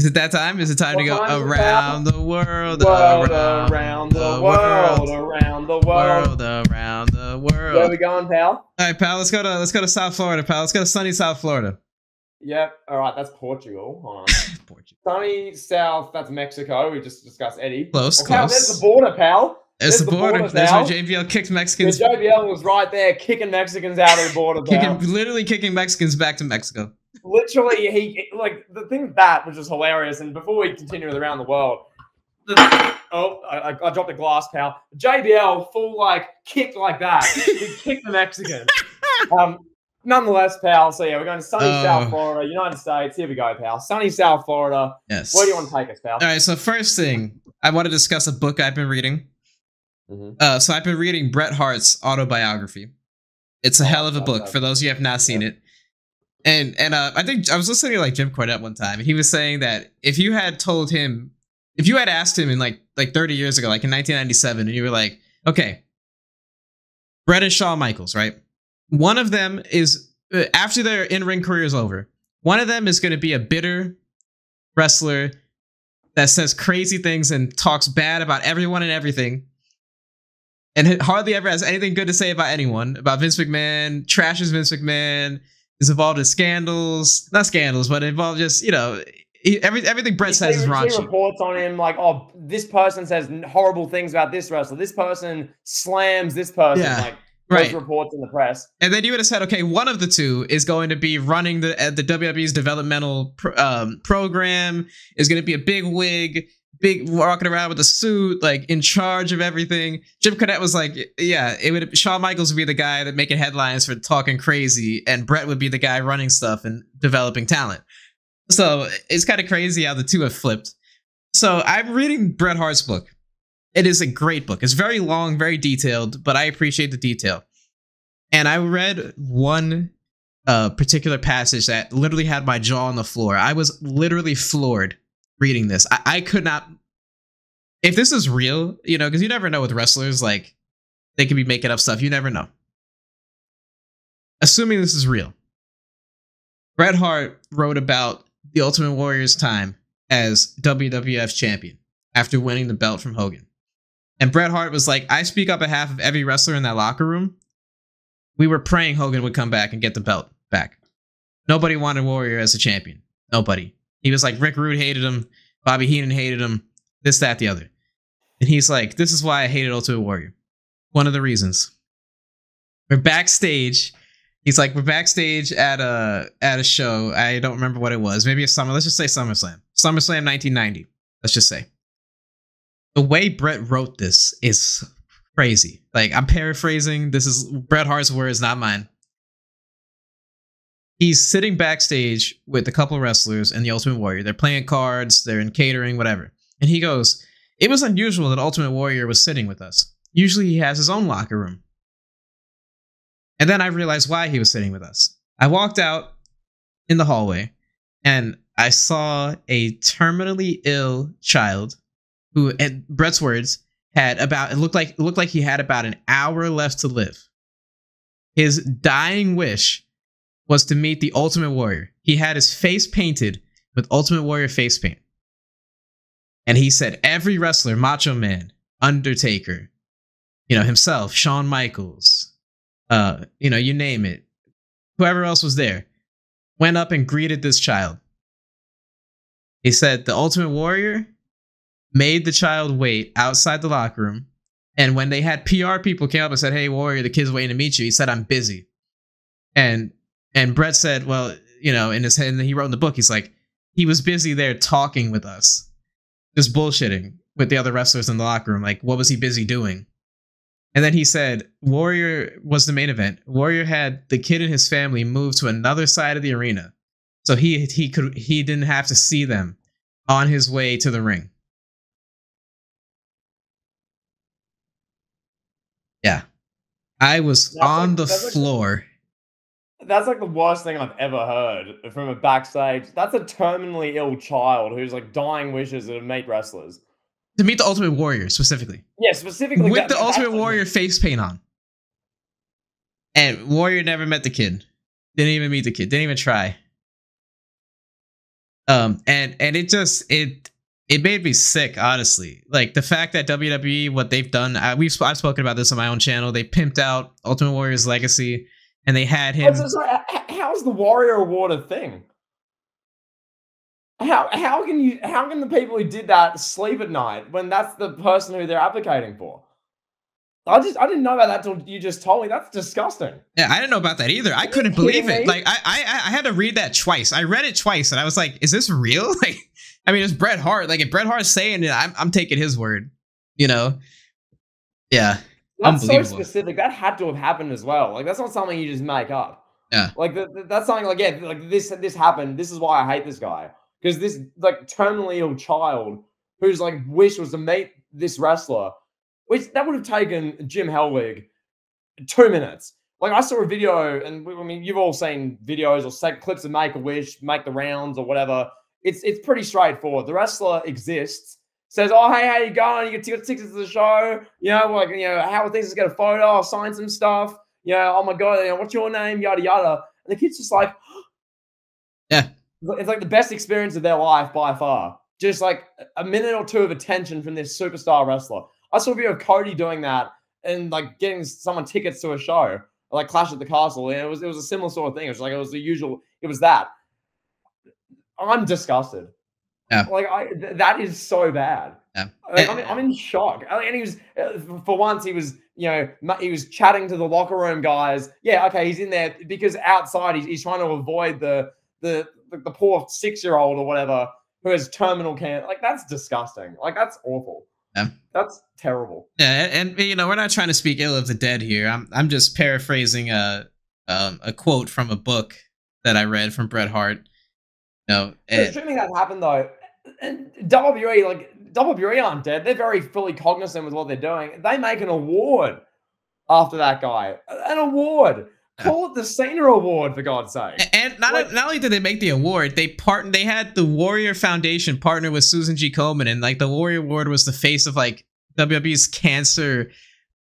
Is it that time? Is it time What to go time is it, around the world, around the world, around the world. around the Where world? we going, pal? All right, pal. Let's go to South Florida, pal. Let's go to sunny South Florida. Yep. All right, that's Portugal. Hold on. Portugal. Sunny South, that's Mexico. We just discussed Eddie. Close, Pal, close. there's the border, pal. There's the border. There's pal. where JBL kicked Yeah, Mexicans. JBL was right there, kicking Mexicans out of the border, pal. Literally kicking Mexicans back to Mexico. Literally, the thing with that, which was hilarious. And before we continue with around the world, I dropped a glass, pal. JBL full kicked like that. He kicked the Mexican. Nonetheless, pal. So yeah, we're going to sunny South Florida, United States. Here we go, pal. Sunny South Florida. Yes. Where do you want to take us, pal? All right. So first thing, I want to discuss a book I've been reading. So I've been reading Bret Hart's autobiography. It's a hell of a book for those of you who have not seen it. And I think I was listening to Jim Cornette one time, and he was saying that if you had asked him in 30 years ago, like in 1997, and you were like, okay, Bret and Shawn Michaels, right? One of them is, after their in-ring career is over, one of them is going to be a bitter wrestler that says crazy things and talks bad about everyone and everything, and hardly ever has anything good to say about anyone, about Vince McMahon, trashes Vince McMahon, is involved in scandals, not scandals, but involved just, everything Bret says is raunchy. Reports on him this person says horrible things about this wrestler. This person slams this person. Yeah. Those reports in the press. And then you would have said, okay, one of the two is going to be running the WWE's developmental program, is going to be a big wig, walking around with a suit, in charge of everything. Jim Cornette was like, yeah, Shawn Michaels would be the guy that making headlines for talking crazy, and Bret would be the guy running stuff and developing talent. So it's kind of crazy how the two have flipped. So I'm reading Bret Hart's book. It is a great book. It's very long, very detailed, but I appreciate the detail. And I read one particular passage that literally had my jaw on the floor. I was literally floored reading this. I could not. If this is real, because you never know with wrestlers, they could be making up stuff. You never know. Assuming this is real, Bret Hart wrote about the Ultimate Warrior's time as WWF champion after winning the belt from Hogan. And Bret Hart was like, I speak on behalf of every wrestler in that locker room. We were praying Hogan would come back and get the belt back. Nobody wanted Warrior as a champion. Nobody. He was like, Rick Rude hated him. Bobby Heenan hated him. This, that, the other. And he's like, this is why I hated Ultimate Warrior. One of the reasons. We're backstage. He's like, we're backstage at a show. I don't remember what it was. Maybe a summer. Let's just say SummerSlam. SummerSlam 1990. Let's just say. The way Bret wrote this is crazy. I'm paraphrasing. This is Bret Hart's words, not mine. He's sitting backstage with a couple of wrestlers and the Ultimate Warrior. They're playing cards. They're in catering, whatever. And he goes, it was unusual that Ultimate Warrior was sitting with us. Usually he has his own locker room. And then I realized why he was sitting with us. I walked out in the hallway and I saw a terminally ill child who, in Bret's words, it looked like he had about an hour left to live. His dying wish was to meet the Ultimate Warrior. He had his face painted with Ultimate Warrior face paint. And he said every wrestler, Macho Man, Undertaker, himself, Shawn Michaels, you name it, whoever else was there, went up and greeted this child. He said the Ultimate Warrior made the child wait outside the locker room. And when they had PR people came up and said, hey, Warrior, the kid's waiting to meet you, he said, I'm busy. And Bret said, well, in his head, and he wrote in the book, he's like, he was busy there talking with us, just bullshitting with the other wrestlers in the locker room. What was he busy doing? And then he said, Warrior was the main event. Warrior had the kid and his family move to another side of the arena. So he didn't have to see them on his way to the ring. Yeah. I was on the floor. That's the worst thing I've ever heard from a backstage. That's a terminally ill child who's dying wishes to meet wrestlers. To meet the Ultimate Warrior, specifically. Yeah, specifically. With the Ultimate Warrior face paint on. And Warrior never met the kid. Didn't even meet the kid. Didn't even try. And it made me sick, honestly. Like the fact that WWE, what they've done, I've spoken about this on my own channel. They pimped out Ultimate Warrior's legacy, and they had him. How's the Warrior Award a thing? How can the people who did that sleep at night when that's the person who they're advocating for? I didn't know about that till you just told me. That's disgusting. Yeah, I didn't know about that either. I couldn't believe it. Like I had to read that twice. I read it twice, and I was like, "Is this real?" Like, I mean, it's Bret Hart. Like, if Bret Hart's saying it, I'm taking his word. You know? Yeah. That's so specific. That had to have happened as well. Like, that's not something you just make up. Yeah. Like that's something like, yeah, like this happened. This is why I hate this guy. Because this like terminally ill child whose like wish was to meet this wrestler, which that would have taken Jim Hellwig 2 minutes. Like I saw a video, and I mean, you've all seen videos or clips of Make-A-Wish, Make the Rounds or whatever. It's pretty straightforward. The wrestler exists, says, "Oh, hey, how you going? You get tickets to the show. You know, like, you know, how are things? Let's get a photo. I'll sign some stuff. You know, oh my god, you know, what's your name? Yada yada." And the kid's just like, yeah. It's like the best experience of their life by far. Just like a minute or two of attention from this superstar wrestler. I saw a video of Cody doing that and like getting someone tickets to a show, like Clash at the Castle. And it was a similar sort of thing. It was like, it was the usual. It was that. I'm disgusted. Yeah. Like that is so bad. Yeah. Like, I'm in shock. And he was, for once, he was, you know, he was chatting to the locker room guys. Yeah, okay, he's in there because outside he's trying to avoid the poor 6-year-old or whatever who has terminal cancer. Like, that's disgusting. Like, that's awful. Yeah. That's terrible. Yeah, and you know, we're not trying to speak ill of the dead here. I'm just paraphrasing a quote from a book that I read from Bret Hart. You know, assuming that happened though, and WWE aren't dead. They're very fully cognizant with what they're doing. They make an award after that guy. An award. Call it the Cena Award, for God's sake. And not only did they make the award, they had the Warrior Foundation partner with Susan G. Komen, and like the Warrior Award was the face of like WWE's cancer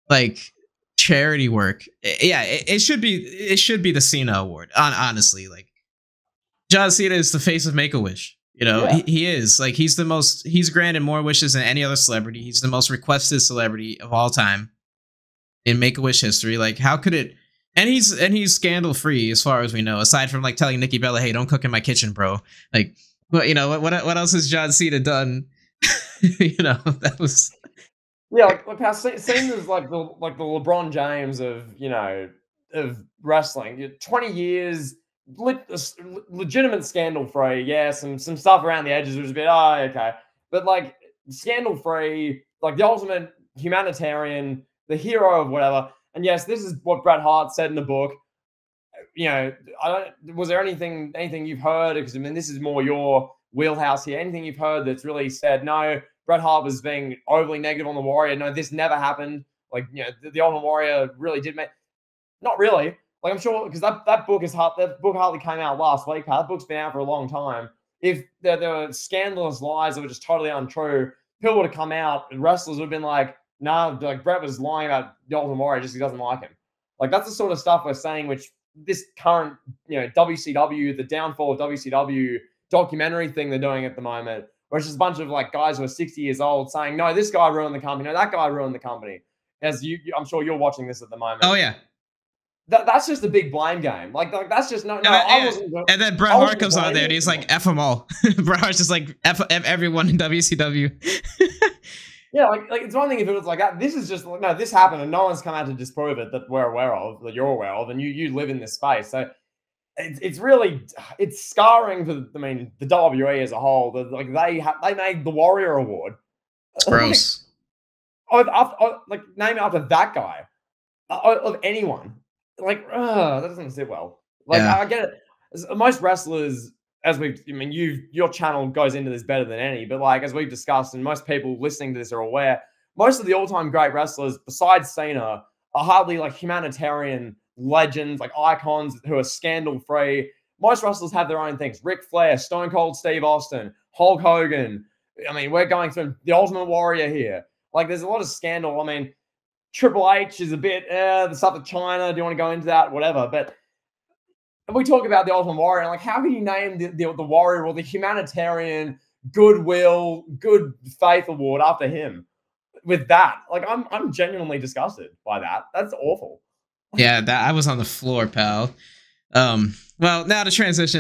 like charity work. Yeah, it should be the Cena Award. Honestly, like John Cena is the face of Make-A-Wish. You know, yeah. he is like he's granted more wishes than any other celebrity. He's the most requested celebrity of all time in Make-A-Wish history. Like, how could it? And he's scandal free as far as we know, aside from like telling Nikki Bella, "Hey, don't cook in my kitchen, bro." Like, well, you know, what else has John Cena done? You know, that was like how Cena's like the LeBron James of, you know, of wrestling. 20 years, legitimate scandal free. Yeah, some stuff around the edges was a bit okay, but like scandal free, like the ultimate humanitarian, the hero of whatever. And yes, this is what Bret Hart said in the book. You know, was there anything you've heard? Because I mean, this is more your wheelhouse here. Anything you've heard that's really said, no, Bret Hart was being overly negative on the Warrior. No, this never happened. Like, you know, the Ultimate Warrior really did make. Not really. Like, I'm sure, because that book hardly came out last week. That book's been out for a long time. If there were scandalous lies that were just totally untrue, people would have come out and wrestlers would have been like, "Nah, like Bret was lying about the Ultimate Warrior just because he doesn't like him." Like, that's the sort of stuff we're saying, which this current, you know, WCW, the downfall of WCW documentary thing they're doing at the moment, where it's just a bunch of like guys who are 60 years old saying, "No, this guy ruined the company. No, that guy ruined the company." As I'm sure you're watching this at the moment. Oh yeah. That's just a big blame game. Like that's just no. I wasn't. And then Bret Hart comes on there and he's like, "F them all." Bret Hart's just like, F everyone in WCW. Yeah, like it's one thing if it was like that. This is just no. This happened, and no one's come out to disprove it that we're aware of, that you're aware of, and you live in this space. So it's really scarring for the WWE as a whole. Like they made the Warrior Award. It's gross. Like name it after that guy of anyone. Like that doesn't sit well. Like yeah. I get it. Most wrestlers. Your channel goes into this better than any, but like, as we've discussed, and most people listening to this are aware, most of the all-time great wrestlers, besides Cena, are hardly like humanitarian legends, like icons who are scandal-free. Most wrestlers have their own things. Ric Flair, Stone Cold Steve Austin, Hulk Hogan. I mean, we're going through the Ultimate Warrior here. Like, there's a lot of scandal. I mean, Triple H is a bit, the stuff with China. Do you want to go into that? Whatever. But we talk about the Ultimate Warrior, and like, how can you name the Warrior or the humanitarian goodwill, good faith award after him with that? Like, I'm genuinely disgusted by that. That's awful. Yeah, that I was on the floor, pal. Well, now to transition